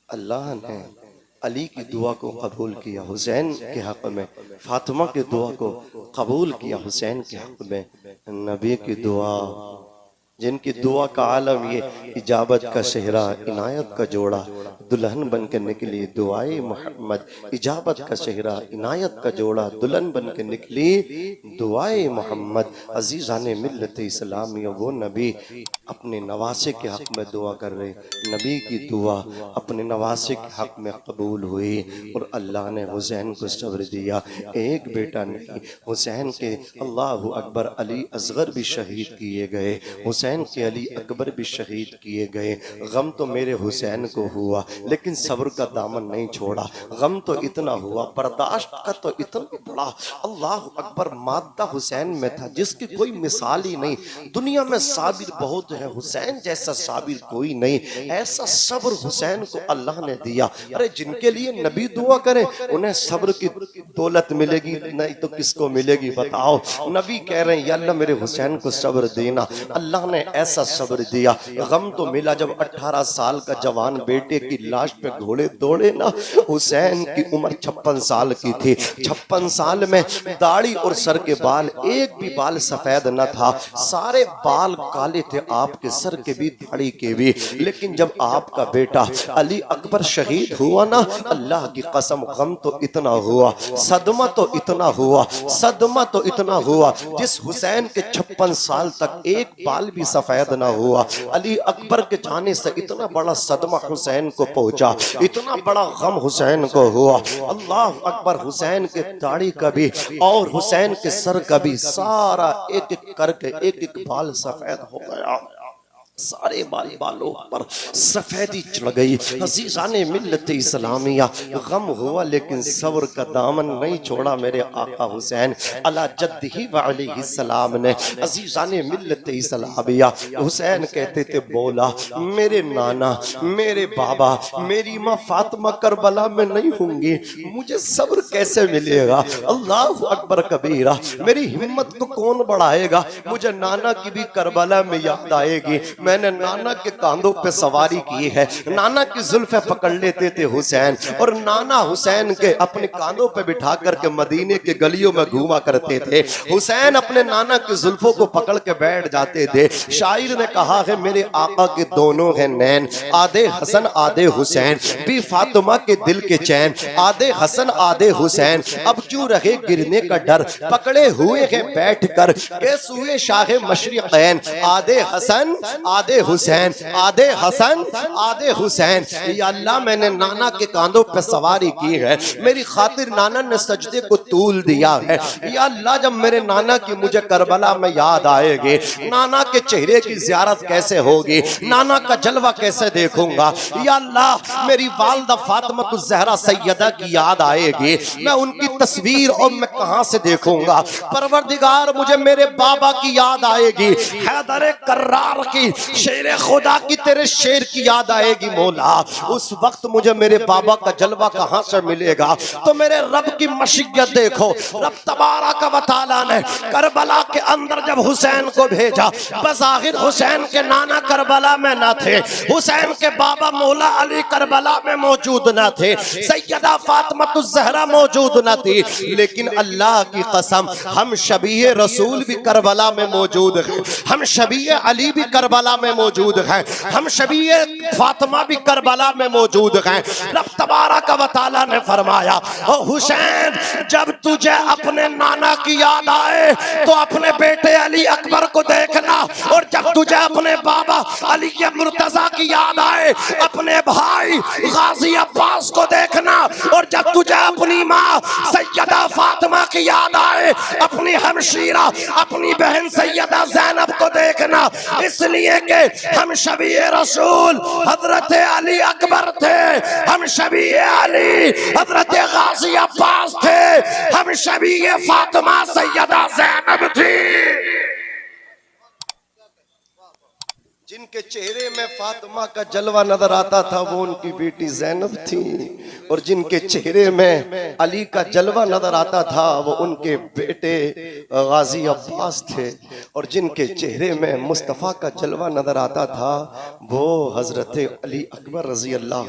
अल्लाह ने अली की दुआ को कबूल किया हुसैन के हक़ में, फातिमा की दुआ को कबूल किया हुसैन के हक़ में। नबी की दुआ, जिनकी दुआ का आलम ये इजाबत का सेहरा, इनायत का जोड़ा, दुल्हन बन के निकली दुआए मोहम्मद। इजाबत का सेहरा, इनायत का जोड़ा, दुल्हन बन के निकली दुआए मोहम्मद। अजीज़ाने मिल्लत इस्लामिया, वो नबी अपने नवासे के हक़ में दुआ कर रहे, नबी की दुआ अपने नवासे के हक़ में कबूल हुई और अल्लाह ने हुसैन को सब्र दिया। एक बेटा नहीं, हुसैन के अल्लाहु अकबर अली असगर भी शहीद किए गए, हुसैन के अली अकबर भी शहीद किए गए। गम तो मेरे हुसैन को हुआ लेकिन सब्र का दामन नहीं छोड़ा। गम तो इतना हुआ, बर्दाश्त का तो इतना बड़ा अल्लाह अकबर मादा हुसैन में था जिसकी कोई मिसाल ही नहीं। दुनिया में साबिर बहुत है, हुसैन जैसा साबिर कोई नहीं। ऐसा सब्र हुसैन को अल्लाह ने दिया। अरे जिनके लिए नबी दुआ करें उन्हें सब्र की दौलत मिलेगी, नहीं तो किसको मिलेगी बताओ। नबी कह रहे हैं या अल्लाह मेरे हुसैन को सब्र देना। अल्लाह ने ऐसा सब्र दिया। गम तो मिला जब 18 साल का जवान बेटे की लाश पे घोड़े दौड़े ना। हुसैन की उम्र 56 साल की थी। 56 साल में दाढ़ी और सर के बाल, एक भी बाल सफेद न था, सारे बाल काले थे, आपके सर के भी दाढ़ी के भी। लेकिन जब आपका बेटा अली अकबर शहीद हुआ ना, अल्लाह की कसम गम तो इतना हुआ, सदमा तो इतना हुआ, सदमा तो इतना हुआ। जिस हुसैन के 56 साल तक एक बाल भी सफेद ना हुआ, अली अकबर के जाने से इतना बड़ा सदमा हुसैन को पहुंचा, इतना बड़ा गम हुसैन को हुआ। अल्लाह अकबर, हुसैन के दाढ़ी का भी और हुसैन के सर का भी सारा एक एक करके एक एक बाल सफेद हो गया। सारे बालों पर सफेदी चढ़ गई। अज़ीज़ाने मिल्लत इस्लामिया, गम हुआ लेकिन सब्र का दामन नहीं छोड़ा मेरे आका हुसैन अला जद्दिही व अलैहि सलाम ने। अज़ीज़ाने मिल्लत इस्लामिया, हुसैन कहते थे बोला मेरे नाना, मेरे बाबा, मेरी माँ फातिमा करबला में नहीं होंगी, मुझे सब्र कैसे मिलेगा। अल्लाहु अकबर कबीरा, मेरी हिम्मत को कौन बढ़ाएगा। मुझे नाना की भी करबला में याद आएगी। मैंने नाना के कांधों पे सवारी की है, नाना की जुल्फे पकड़ लेते थे हुसैन, और नाना हुसैन के अपने कांधों पे बिठा करके मदीने के गलियों में घूमा करते थे। हुसैन अपने नाना की जुल्फों को पकड़ के बैठ जाते थे। शायर ने कहा है मेरे आका के दोनों हैं नैन, आधे हसन आधे हुसैन, भी फातिमा के दिल के चैन, आधे हसन आधे हुसैन, अब क्यों रहे गिरने का डर, पकड़े हुए हैं बैठ कर के सुए शाह मशरिक़ैन, आधे हसन आधे हुसैन, आधे हसन आधे हुसैन। या अल्लाह मैंने नाना के कांधों पे सवारी की है, मेरी खातिर नाना ने सजदे को तूल दिया है। या अल्लाह जब मेरे नाना की मुझे करबला में याद आएगी, नाना के चेहरे की ज़ियारत कैसे होगी, नाना का जलवा कैसे देखूंगा। या अल्लाह मेरी वालदा फातिमा ज़हरा सैयदा की याद आएगी, मैं उनकी तस्वीर और मैं कहां से देखूंगा। परवरदिगार मुझे मेरे बाबा की याद आएगी, हैदर कर्रार की, शेर खुदा की, तेरे शेर की याद आएगी मौला। उस वक्त मुझे मेरे बाबा का जलवा कहां से मिलेगा। तो मेरे रब की मशीयत देखो, रब तबारक व तआला ने करबला के अंदर जब हुसैन को भेजा, बज़ाहिर हुसैन के नाना करबला में न थे, हुसैन के बाबा मौला अली करबला में मौजूद न थे, सैयदा फातिमा ज़हरा मौजूद न थी, लेकिन अल्लाह की कसम हम शबीह रसूल भी करबला में मौजूद हैं, हम शबीह अली भी करबला में मौजूद हैं, हम शबीह फातिमा भी करबला में मौजूद हैं। रब तबारक व तआला ने फरमाया ओ हुसैन, जब तुझे अपने नाना की याद आए तो अपने बेटे अली अकबर को देखना, और जब तुझे अपने बाबा अली मुर्तजा की याद आए अपने भाई गाजी अब्बास को देखना, और जब तुझे अपनी माँ सैयदा फातिमा की याद आए अपनी हमशीरा अपनी बहन सैयदा ज़ैनब को देखना। इसलिए कि हम शबीह रसूल हजरत अली अकबर थे, हम शबीह अली हजरत गाजी अब्बास थे, हम शबीह फातिमा सैयदा ज़ैनब थी। जिनके जिनके चेहरे में फातिमा का जलवा नजर आता था वो उनकी बेटी ज़ैनब थी, और जिनके चेहरे में अली का जलवा नजर आता था वो उनके बेटे गाजी अब्बास थे, और जिनके चेहरे में मुस्तफ़ा का जलवा नजर आता था वो हजरत अली अकबर रजी अल्लाह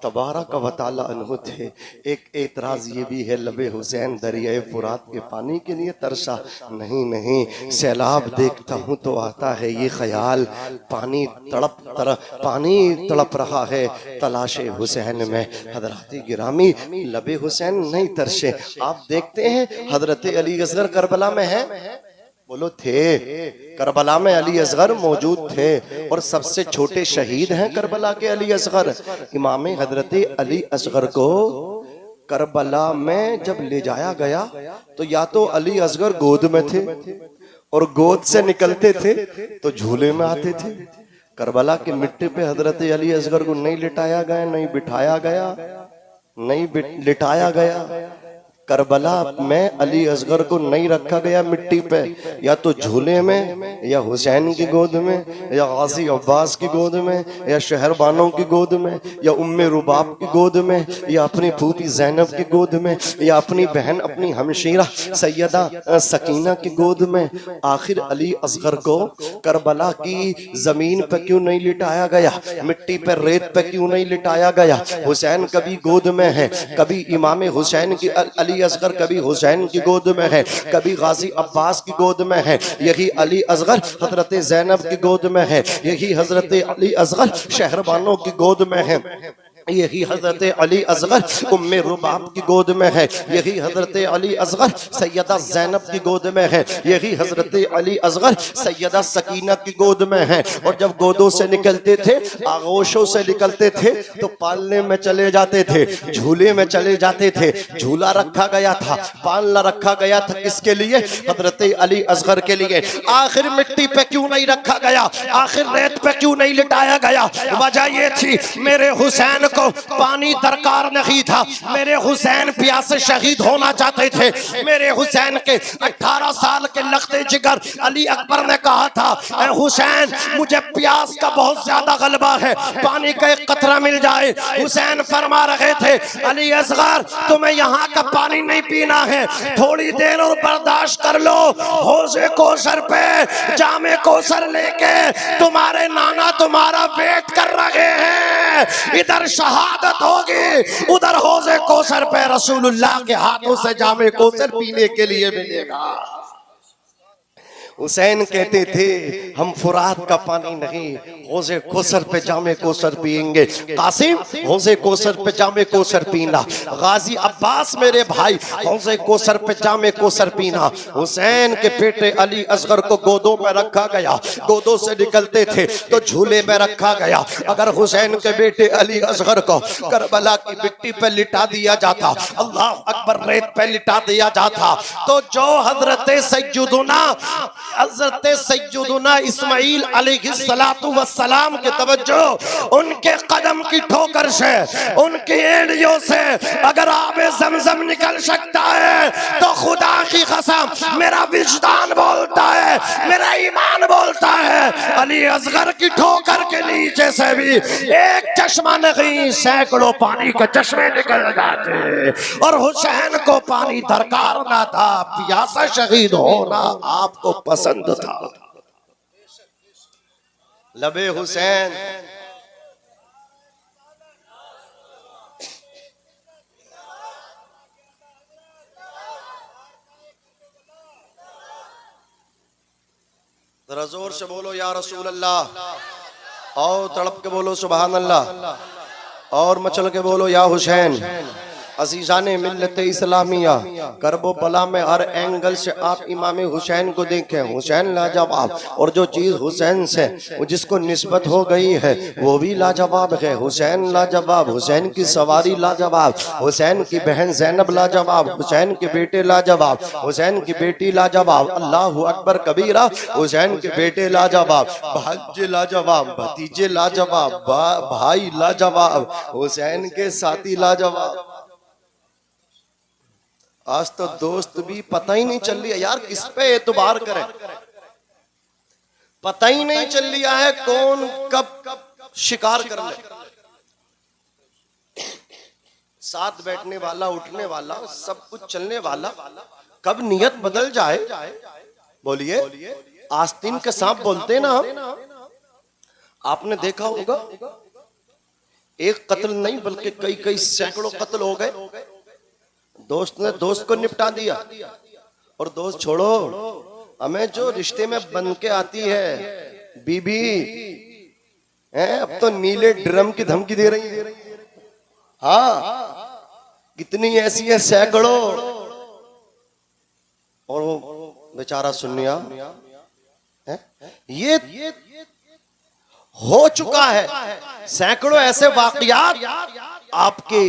तबारक व तआला अन्हु थे। एक एतराज ये भी है, लबे हुसैन दरियाए फुरात के पानी के लिए तरसा, नहीं नहीं, सैलाब देखता हूँ तो आता है ये ख्याल, पानी तड़प रहा है तलाशे हुसैन में। हजरत गिरामी लबे हुसैन नहीं तरसे। आप देखते हैं हजरत अली असगर करबला में है, बोलो थे, करबला में अली असगर मौजूद थे, और सबसे छोटे शहीद हैं करबला के अली असगर। इमाम हजरत अली असगर को करबला में जब ले जाया गया तो या तो अली असगर गोद में थे, और गोद से निकलते थे तो झूले में आते थे। करबला की मिट्टी पे हजरत अली असगर को नहीं लिटाया गया, नहीं बिठाया गया, नहीं लिटाया गया। करबला में अली असगर को नहीं रखा गया मिट्टी पे, या तो झूले में, या हुसैन की गोद में, या गाजी अब्बास की गोद में, या शहरबानों की गोद में, या उम्मे रुबाब की गोद में, या अपनी फूफी ज़ैनब की गोद में, या अपनी बहन अपनी हमशीरा सैयदा सकीना की गोद में। आखिर अली असगर को करबला की जमीन पे क्यों नहीं लिटाया गया, मिट्टी पे रेत पे क्यों नहीं लिटाया गया? हुसैन कभी गोद में है, कभी इमाम हुसैन की अली असगर कभी हुसैन की गोद में है, कभी गाजी अब्बास की गोद में है। यही अली असगर हजरत ज़ैनब की गोद में है, यही हजरत अली असगर शहरबानों की गोद में है, यही हजरत अली असगर उम्मे रुबाब की गोद में है, यही हजरत अली असगर सैयदा ज़ैनब की गोद में है, यही हजरत अली असगर सैयदा सकीना की गोद में है। और जब गोदों से निकलते थे, आगोशों से निकलते थे तो पालने में चले जाते थे, झूले में चले जाते थे। झूला रखा गया था, पालना रखा गया था, किसके लिए? हजरत अली असगर के लिए। आखिर मिट्टी पे क्यों नहीं रखा गया, आखिर रेत पे क्यों नहीं लिटाया गया? वजह ये थी, मेरे हुसैन को पानी दरकार नहीं था, मेरे हुसैन प्यासे शहीद होना चाहते थे। मेरे हुसैन के 18 साल के लखते जिगर अली अकबर ने कहा था, ऐ हुसैन मुझे प्यास का बहुत ज्यादा गलबा है, पानी का एक कतरा मिल जाए। हुसैन फरमा रहे थे, अली असगर तुम्हें यहाँ का पानी नहीं पीना है, थोड़ी देर और बर्दाश्त कर लो, हौज़े कौसर पे जामे कौसर लेके तुम्हारे नाना तुम्हारा वेट कर रहे हैं। इधर शहादत होगी, उधर हौज़े कौसर पे रसूलुल्लाह के हाथों से जामे कौसर पीने के लिए मिलेगा। हुसैन कहते थे, हम फुरात का पानी नहीं, हौज़े कौसर पे जामे कौसर पिएंगे। कासिम हौज़े कौसर पे जामे कौसर पीना, गाजी अब्बास मेरे भाई हौज़े कौसर पे जामे कौसर पीना। हुसैन के बेटे अली असगर को गोदों में रखा गया, गोदों से निकलते थे तो झूले में रखा गया। अगर हुसैन के बेटे अली असगर को करबला की मिट्टी पे लिटा दिया जाता, अल्लाह अकबर, रेत पे लिटा दिया जाता, तो जो हजरत सैयदुना इस्माइल अलैहिस्सलातु वस्सलाम के तवज्जो, उनके कदम की ठोकर से, उनकी एड़ियों से अगर आबे ज़मज़म निकल सकता है तो खुदा की कसम मेरा विजदान बोलता है, मेरा ईमान बोलता है, अली असगर की ठोकर के नीचे से भी एक चश्मा नहीं, सैकड़ों पानी के चश्मे निकल जाते। और हुसैन को पानी दरकार ना था, प्यासा शहीद होना आपको पसंद था। लबे हुसैन जरा जोर से बोलो या रसूल अल्लाह, और तड़प के बोलो सुभान अल्लाह, और मचल के बोलो या हुसैन। अजीज़ाने मिल्लत इस्लामिया, करबो बला में हर एंगल से आप इमाम हुसैन को देखें, हुसैन लाजवाब, और जो चीज़ हुसैन से वो जिसको निस्बत हो गई है वो भी लाजवाब है। हुसैन लाजवाब, हुसैन की सवारी लाजवाब, हुसैन की बहन ज़ैनब लाजवाब, हुसैन के बेटे लाजवाब, हुसैन की बेटी लाजवाब, अल्लाह अकबर कबीरा, हुसैन के बेटे लाजवाब, भांजे लाजवाब, भतीजे लाजवाब, भाई लाजवाब, हुसैन के साथी लाजवाब। आज तो दोस्त भी पता ही नहीं चल रही है यार किस पे एतबार करें, पता ही नहीं चल लिया है कौन कब शिकार कर ले। साथ बैठने वाला, उठने वाला, सब कुछ चलने वाला, कब नियत बदल जाए। बोलिए, आस्तीन के सांप बोलते ना हम, आपने देखा होगा एक कत्ल नहीं बल्कि कई कई सैकड़ों कत्ल हो गए। दोस्त ने दोस्त को निपटा दिया। और दोस्त छोड़ो, हमें जो रिश्ते में बन के आती है बीबी है, अब तो नीले ड्रम की धमकी दे रही है। हाँ, कितनी ऐसी है सैकड़ों। और वो बेचारा सुनिया है, ये हो चुका है। सैकड़ों ऐसे वाकयात आपके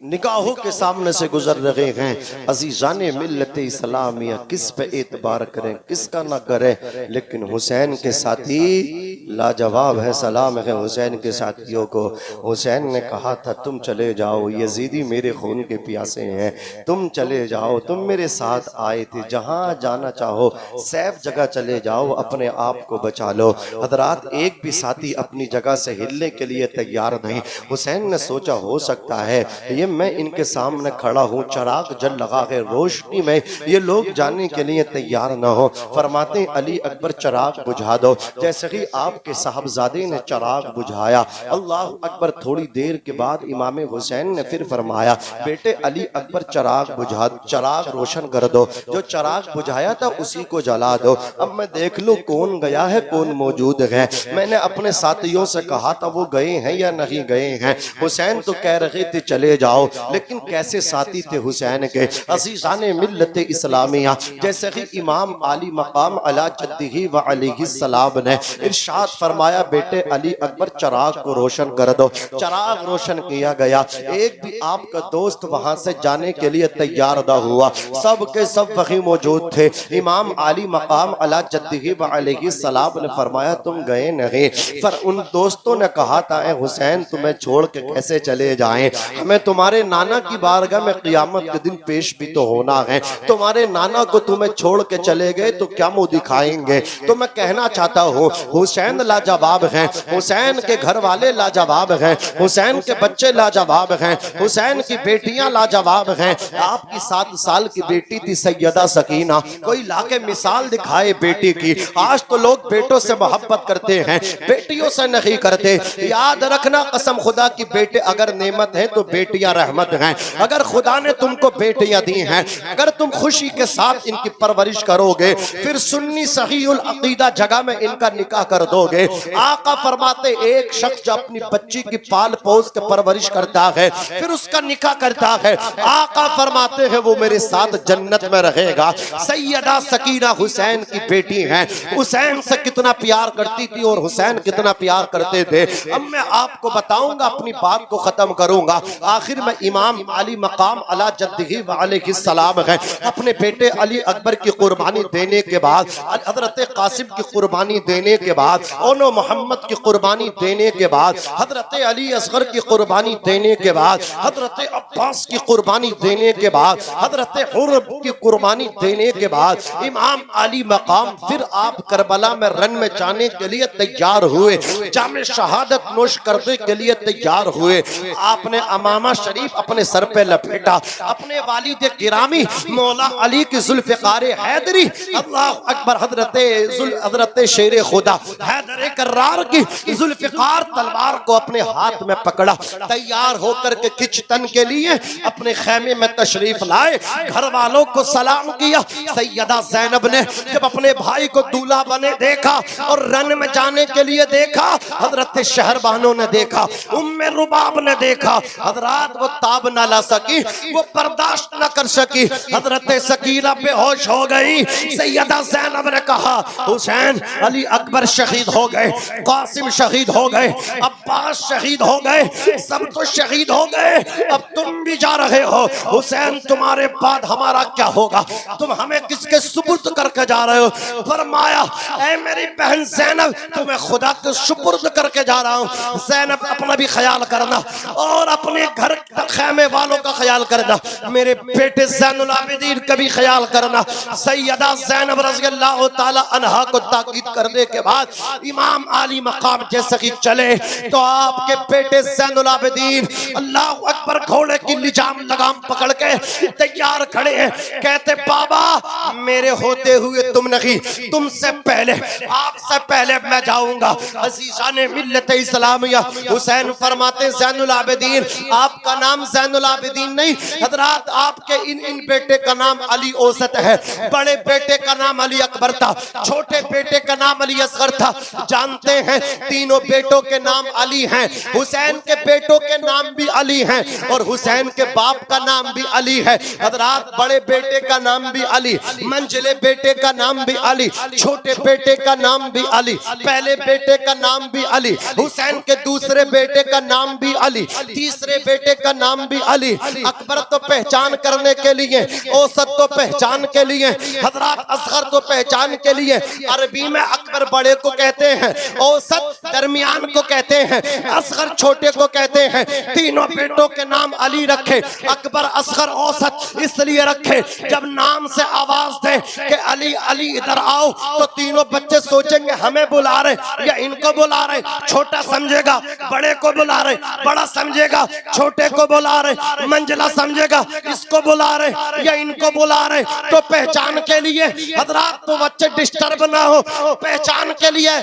निगाहों के सामने से गुजर रहे हैं। अजीजाने मिल्लत इस्लामिया, किस पे एतबार करें, किसका ना करें। लेकिन हुसैन के साथी लाजवाब है। सलाम है हुसैन के साथियों को। हुसैन ने कहा था तुम चले जाओ, यजीदी मेरे खून के प्यासे हैं, तुम चले जाओ, तुम मेरे साथ आए थे, जहां जाना चाहो सैफ जगह चले जाओ, अपने आप को बचा लो। हजरात, एक भी साथी अपनी जगह से हिलने के लिए तैयार नहीं। हुसैन ने सोचा हो सकता है ये मैं इनके सामने खड़ा हूँ, चिराग जल लगा है, रोशनी में ये लोग जाने के लिए तैयार न हो। फरमाते अली अकबर चिराग बुझा दो। जैसे ही आपके साहबजादे ने चिराग बुझाया, अल्लाह अकबर, थोड़ी देर के बाद इमाम हुसैन ने फिर फरमाया बेटे अली अकबर चिराग बुझा, चिराग रोशन कर दो। जो चिराग बुझाया था उसी को जला दो। अब मैं देख लूं कौन गया है कौन मौजूद है। मैंने अपने साथियों से कहा था वो गए हैं या नहीं गए हैं। हुसैन तो कह रहे थे चले जाओ, लेकिन कैसे साथी थे हुसैन के। अज़ीज़ाने मिल्लत इस्लामिया, जैसे ही इमाम आली मकाम अला जद्दिही व अलैहि सलाम ने इरशाद फरमाया बेटे अली अकबर चिराग को रोशन कर दो। चिराग रोशन किया गया। एक भी आपका दोस्त वहां से जाने के लिए तैयार न हुआ। सब के सब वहीं मौजूद थे। इमाम आली मकाम अला जद्दिही व अलैहि सलाम ने फरमाया तुम गए नहीं। पर उन दोस्तों ने कहा था हुसैन तुम्हें छोड़ के कैसे चले जाएं, हमें तुम्हारे नाना की बारगाह में क़यामत के दिन पेश भी तो होना है। तुम्हारे नाना को तुम्हें छोड़ के चले गए तो क्या मुंह दिखाएंगे। तो मैं कहना चाहता हूँ हुसैन लाजवाब हैं, हुसैन के घर वाले लाजवाब हैं, हुसैन के बच्चे लाजवाब हैं, हुसैन की बेटियां लाजवाब हैं। आपकी 7 साल की बेटी थी सैयदा सकीना, कोई लाके मिसाल दिखाए बेटी की। आज तो लोग बेटों से मोहब्बत करते हैं, बेटियों से नहीं करते। याद रखना कसम खुदा की, बेटे अगर नेमत है तो बेटियां रहमत हैं। अगर खुदा ने तुमको बेटियां दी हैं, अगर तुम खुशी के साथ इनकी परवरिश करोगे, फिर सुन्नी सहीउल अकीदा जगह में इनका निकाह कर दोगे। आका फरमाते एक शख्स जो अपनी बच्ची की पाल पोस के परवरिश करता है फिर उसका निकाह करता है, आका फरमाते हैं वो मेरे साथ जन्नत में रहेगा। सैयदा सकीना हुसैन की बेटी हैं, हुसैन से कितना प्यार करती थी और हुसैन कितना प्यार करते थे। अब मैं आपको बताऊंगा, अपनी बात को खत्म करूंगा। आखिर में इमाम अली मकाम अला जद्दिही व अलैहि सलाम है, अपने बेटे अली अकबर की कुर्बानी देने के बाद, हजरत कासिम की कुर्बानी देने के बाद, ओनो मोहम्मद की कुर्बानी देने के बाद, हजरत अली असगर की कुर्बानी देने के बाद, हजरत अब्बास की कुर्बानी देने के बाद, हजरत हुर्र की कुर्बानी देने के बाद, इमाम अली मकाम फिर आप करबला में रन में जाने के लिए तैयार हुए, जामे शहादत नोश करने के लिए तैयार हुए। आपने अमामा शरीफ अपने सर पे लपेटा, अपने वालिद गिरामी मौला अली की जुल्फ़िकार हैदरी, अल्लाह अकबर, हजरत शेर खुदा हैदर कर्रार की जुल्फ़िकार तलवार को अपने हाथ में पकड़ा, तैयार होकर के किचतन के लिए अपने खेमे में तशरीफ लाए। घर वालों को सलाम किया। सैयदा ज़ैनब ने जब अपने भाई को दूल्हा बने देखा और रन में जाने के लिए देखा, हजरत शहरबानों ने देखा, उम्मे रुबाब ने देखा, हजरात वो ताब न ला सकी, वो बर्दाश्त न कर सकी, हजरत सकीना बेहोश हो गई। सैयदा ज़ैनब ने कहा हुसैन अली अकबर शहीद हो गए, कासिम शहीद हो गए, अब्बास शहीद हो गए, सब तो शहीद हो गए, अब तुम भी जा रहे हो। हुसैन तुम्हारे बाद हमारा क्या होगा, तुम हमें किसके सुपुर्द करके जा रहे हो। फरमाया ऐ मेरी बहन ज़ैनब, तुम्हें खुदा के सुपुर्द करके जा रहा हूँ। ज़ैनब अपना भी ख्याल करना और अपने घर खैमे वालों का ख्याल करना, मेरे बेटे ज़ैनुल आबिदीन का भी ख्याल करना। सैयदा ज़ैनब रज़ी अल्लाह ताला अन्हा को ताकीद करने के बाद इमाम आली मकाम जैसे कि चले तो आपके बेटे ज़ैनुल आबिदीन अल्लाह अकबर घोड़े की लिजाम लगाम पकड़ के तैयार खड़े हैं। कहते बाबा मेरे होते हुए तुम नहीं, तुमसे पहले, आपसे पहले मैं जाऊंगा। अज़ीज़ाने मिल्लत इस्लामिया हुसैन फरमाते ज़ैनुल आबिदीन आपका नाम ज़ैनुल आबिदीन नहीं हज़रात, आपके इन बेटे का नाम अली औसत है। बड़े बेटे का नाम अली अकबर था, छोटे बेटे का नाम अली असगर था। जानते हैं तीनों बेटों के नाम अली हैं। हुसैन के बेटों के नाम भी अली हैं और हुसैन के बाप का नाम भी अली है। हज़रात बड़े बेटे का नाम भी अली, मंझले बेटे का नाम भी अली, छोटे बेटे का नाम भी अली, पहले बेटे का नाम भी अली, हुसैन के दूसरे बेटे का नाम भी अली, तीसरे बेटे का नाम भी अली। अकबर तो पहचान करने के लिए, औसत तो पहचान के लिए, हज़रात असगर तो पहचान के लिए। अरबी में अकबर बड़े को कहते हैं, औसत दरमियान को कहते हैं, असगर छोटे को कहते हैं। तीनों बेटों के नाम अली रखे, अकबर असगर औसत इसलिए रखे जब नाम से आवाज दे कि अली अली इधर आओ तो तीनों बच्चे सोचेंगे हमें बुला रहे या इनको बुला रहे। छोटा समझेगा बड़े को बुला रहे, बड़ा समझेगा छोटे को बुला रहे, मंझला समझेगा इसको बुला रहे या इनको बुला रहे। तो पहचान के लिए हज़रात तो बच्चे डिस्टर्ब ना हो, पहचान के लिए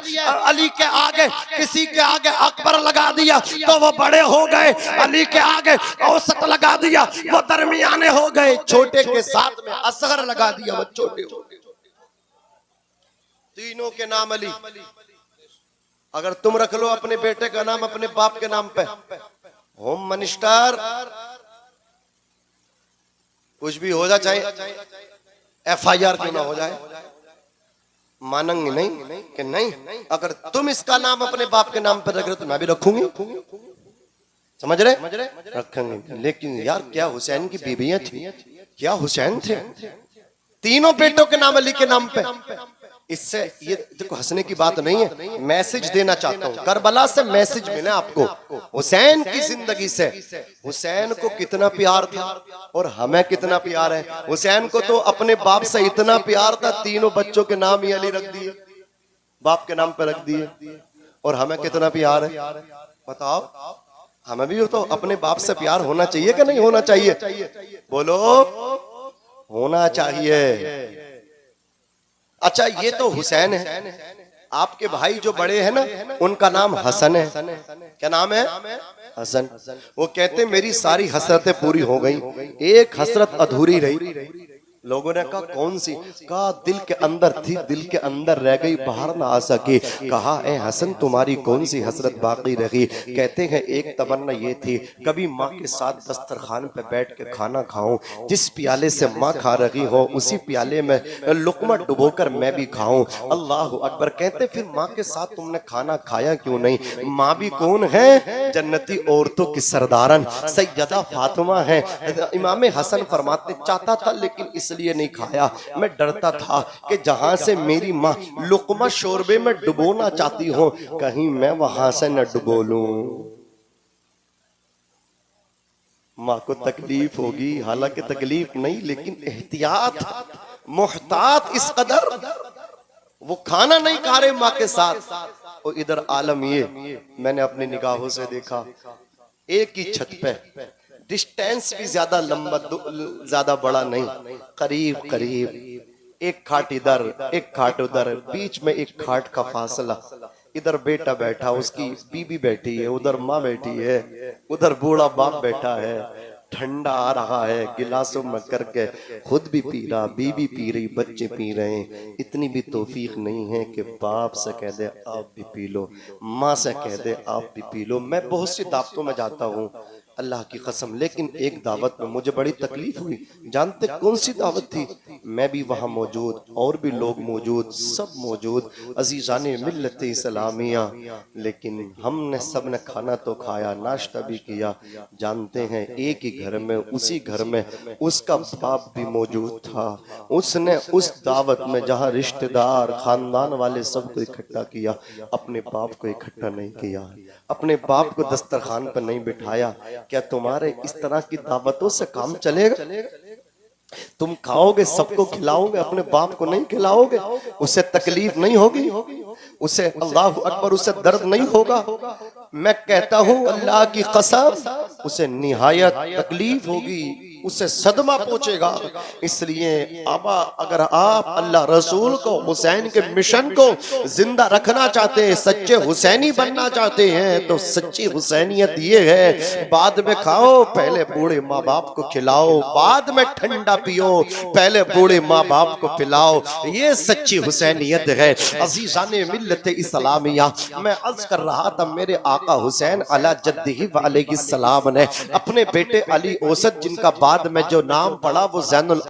अली के आगे किसी के आगे अकबर लगा दिया तो वो बड़े हो गए, अली के आगे औसत लगा दिया वो दरमियाने हो गए, छोटे के साथ में असगर लगा दिया वो छोटे हो गए। तीनों के नाम अली। अगर तुम रख लो अपने बेटे का नाम अपने बाप के नाम पे, होम मिनिस्टर कुछ भी हो जाए, चाहे FIR क्यों ना हो जाए, मानेंगे नहीं कि नहीं। अगर तुम इसका नाम अपने बाप के नाम पर रख रहे हो तो मैं भी रखूंगी, समझ रहे, रखेंगे। लेकिन यार क्या हुसैन की बीबियां थी, क्या हुसैन थे, तीनों बेटों के नाम अली के नाम पे। इससे ये देखो हंसने की बात नहीं है, मैसेज देना चाहता हूँ। करबला से मैसेज मिला आपको, हुसैन की जिंदगी से हुसैन को कितना प्यार था और हमें कितना प्यार है। हुसैन को तो अपने बाप से इतना प्यार था, तीनों बच्चों के नाम ही अली रख दिए, बाप के नाम पे रख दिए। और हमें कितना प्यार है बताओ। हमें भी तो अपने बाप से प्यार होना चाहिए कि नहीं होना चाहिए? बोलो, होना चाहिए। अच्छा ये तो हुसैन है, आपके भाई जो बड़े हैं ना उनका नाम हसन है। क्या नाम है? हसन। वो कहते मेरी सारी हसरतें पूरी हो गई, एक हसरत अधूरी रही। लोगों ने कहा कौन सी? कहा दिल के अंदर थी, दिल के अंदर रह गई, बाहर ना आ सके। कहा ए हसन तुम्हारी कौन सी हसरत बाकी रही? कहते हैं एक तमन्ना ये थी कभी माँ के साथ दस्तरखान पे बैठ के खाना खाऊं, जिस प्याले से माँ खा रही हो उसी प्याले में लुकमा डुबोकर मैं भी खाऊं। अल्लाह अकबर। कहते फिर माँ के साथ तुमने खाना खाया क्यों नहीं? माँ भी कौन है? जन्नती औरतों की सरदारन सैयदा फातिमा है। इमाम हसन फरमाते चाहता था लेकिन इसलिए नहीं खाया, मैं डरता था कि जहां से मेरी माँ लुकमा शोरबे में डुबोना चाहती हो कहीं मैं वहां से न डुबो लूं, माँ को तकलीफ होगी। हालांकि तकलीफ नहीं लेकिन एहतियात, मुहतात इस कदर वो खाना नहीं खा रहे माँ के साथ। और इधर आलम ये मैंने अपनी निगाहों से देखा, एक ही छत पे, डिस्टेंस भी ज्यादा लंबा ज्यादा बड़ा नहीं, करीब करीब एक खाट इधर एक खाट उधर, बीच में एक खाट का फासला। इधर बेटा बैठा, उसकी बीबी बैठी है, उधर माँ बैठी है, उधर बूढ़ा बाप बैठा है। ठंडा आ रहा है, गिलासों में करके खुद भी पी रहा, बीबी पी रही, बच्चे पी रहे हैं। इतनी भी तौफीक नहीं है कि बाप से कह दे आप भी पी लो, माँ से कह दे आप भी पी लो। मैं बहुत सी दावतों में जाता हूँ अल्लाह की कसम, लेकिन एक दावत में मुझे बड़ी तकलीफ हुई। जानते कौन सी दावत थी? मैं भी वहां मौजूद, और भी लोग मौजूद, सब मौजूद, अजीजाने मिल्लत इस्लामिया। लेकिन हमने सब ने खाना तो खाया, नाश्ता भी किया। जानते हैं एक ही घर में, उसी घर में उसका बाप भी मौजूद था। उसने उस दावत में जहाँ रिश्तेदार खानदान वाले सबको इकट्ठा किया, अपने बाप को इकट्ठा नहीं किया, अपने बाप को दस्तरखान पर नहीं बिठाया। क्या तुम्हारे इस तरह की दावतों से काम चलेगा? तुम खाओगे, सबको खिलाओगे, अपने बाप को नहीं खिलाओगे, उसे तकलीफ नहीं होगी, उसे अल्लाह अकबर, उसे दर्द नहीं होगा? मैं कहता हूं अल्लाह की कसम, उसे निहायत तकलीफ होगी, उसे सदमा पहुंचेगा। इसलिए आबा, अगर आप अल्लाह रसूल को, हुसैन के मिशन को जिंदा रखना चाहते हैं, सच्चे हुसैनी बनना चाहते हैं, तो सच्ची हुसैनियत ये है, बाद में खाओ, पहले बूढ़े माँ बाप को खिलाओ, बाद में ठंडा पियो, पहले बूढ़े माँ बाप को पिलाओ। ये सच्ची हुसैनियत है। अजीजाने मिल्लत इस्लामिया, मैं अर्ज कर रहा था, मेरे आका हुसैन अला जद्दिही व अलैहि सलाम ने अपने बेटे अली औसत, जिनका बाद में जो नाम पड़ा वो ज़ैनुल